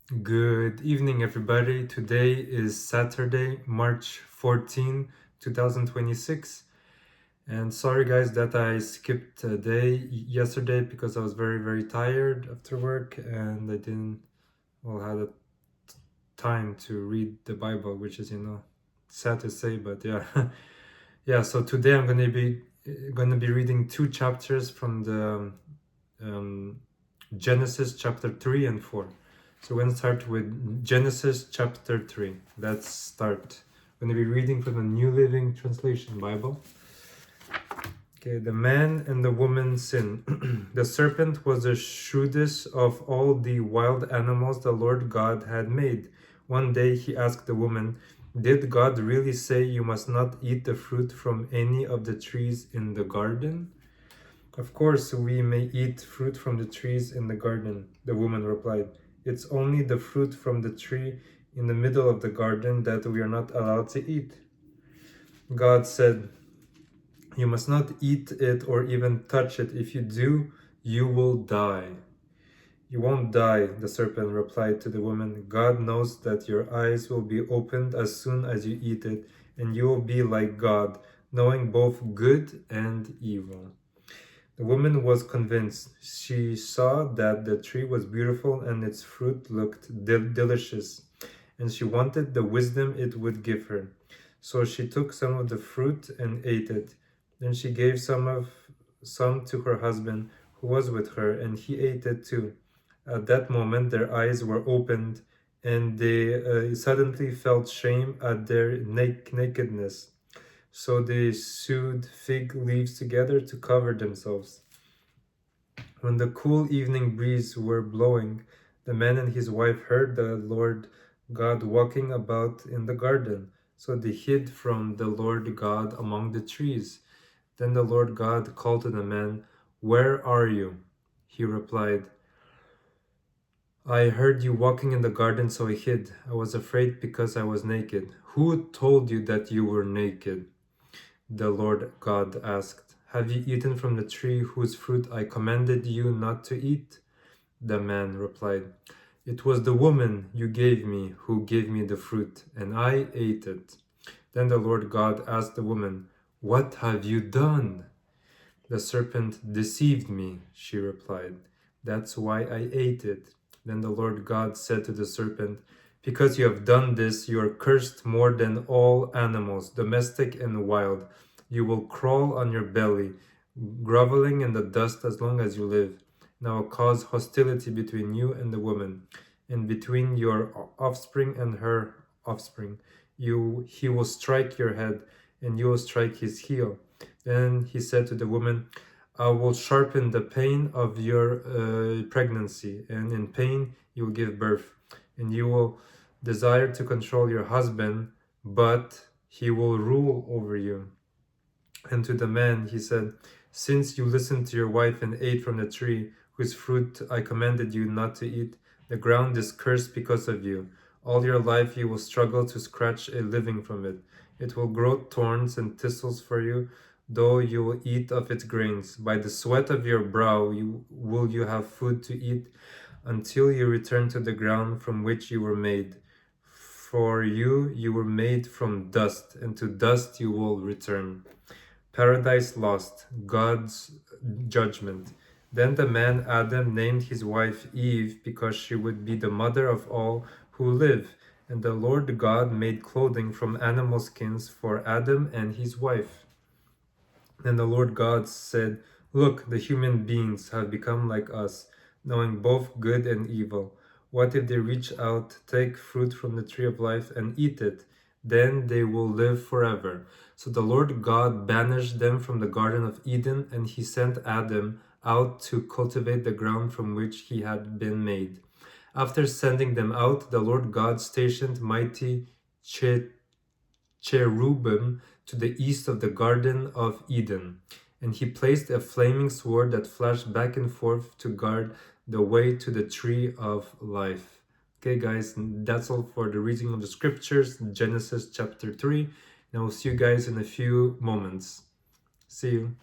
Good evening, everybody. Today is Saturday, March 14, 2026. And sorry, guys, that I skipped a day yesterday because I was very, very tired after work and I didn't, have the time to read the Bible, which is, sad to say, but yeah. Yeah, so today I'm going to be reading two chapters from the Genesis chapter 3 and 4. So we're going to start with Genesis chapter 3. Let's start. I'm going to be reading from the New Living Translation Bible. Okay, the man and the woman sin. The serpent was the shrewdest of all the wild animals the Lord God had made. One day he asked the woman, "Did God really say you must not eat the fruit from any of the trees in the garden?" "Of course we may eat fruit from the trees in the garden," the woman replied. "It's only the fruit from the tree in the middle of the garden that we are not allowed to eat." God said, "You must not eat it or even touch it. If you do, you will die." "You won't die," the serpent replied to the woman. "God knows that your eyes will be opened as soon as you eat it, and you will be like God, knowing both good and evil." The woman was convinced. She saw that the tree was beautiful and its fruit looked delicious, and she wanted the wisdom it would give her. So she took some of the fruit and ate it. Then she gave some to her husband who was with her, and he ate it too. At that moment their eyes were opened, and they suddenly felt shame at their nakedness. So they sewed fig leaves together to cover themselves. When the cool evening breeze were blowing, the man and his wife heard the Lord God walking about in the garden. So they hid from the Lord God among the trees. Then the Lord God called to the man, "Where are you?" He replied, "I heard you walking in the garden, so I hid. I was afraid because I was naked." "Who told you that you were naked?" the Lord God asked. "Have you eaten from the tree whose fruit I commanded you not to eat?" The man replied, "It was the woman you gave me who gave me the fruit, and I ate it." Then the Lord God asked the woman, "What have you done?" "The serpent deceived me," she replied. "That's why I ate it." Then the Lord God said to the serpent, "Because you have done this, you are cursed more than all animals, domestic and wild. You will crawl on your belly, groveling in the dust as long as you live. And I will cause hostility between you and the woman, and between your offspring and her offspring. He will strike your head, and you will strike his heel." Then he said to the woman, "I will sharpen the pain of your pregnancy, and in pain you will give birth, and you will desire to control your husband, but he will rule over you." And to the man he said, "Since you listened to your wife and ate from the tree whose fruit I commanded you not to eat, the ground is cursed because of you. All your life you will struggle to scratch a living from it. It will grow thorns and thistles for you, though you will eat of its grains. By the sweat of your brow will you have food to eat until you return to the ground from which you were made. For you were made from dust, and to dust you will return." Paradise lost, God's judgment. Then the man Adam named his wife Eve because she would be the mother of all who live. And the Lord God made clothing from animal skins for Adam and his wife. Then the Lord God said, "Look, the human beings have become like us, knowing both good and evil. What if they reach out, take fruit from the tree of life, and eat it? Then they will live forever." So the Lord God banished them from the Garden of Eden, and he sent Adam out to cultivate the ground from which he had been made. After sending them out, the Lord God stationed mighty cherubim to the east of the Garden of Eden, and he placed a flaming sword that flashed back and forth to guard the way to the tree of life. Okay, guys, that's all for the reading of the scriptures, Genesis chapter 3. And I will see you guys in a few moments. See you.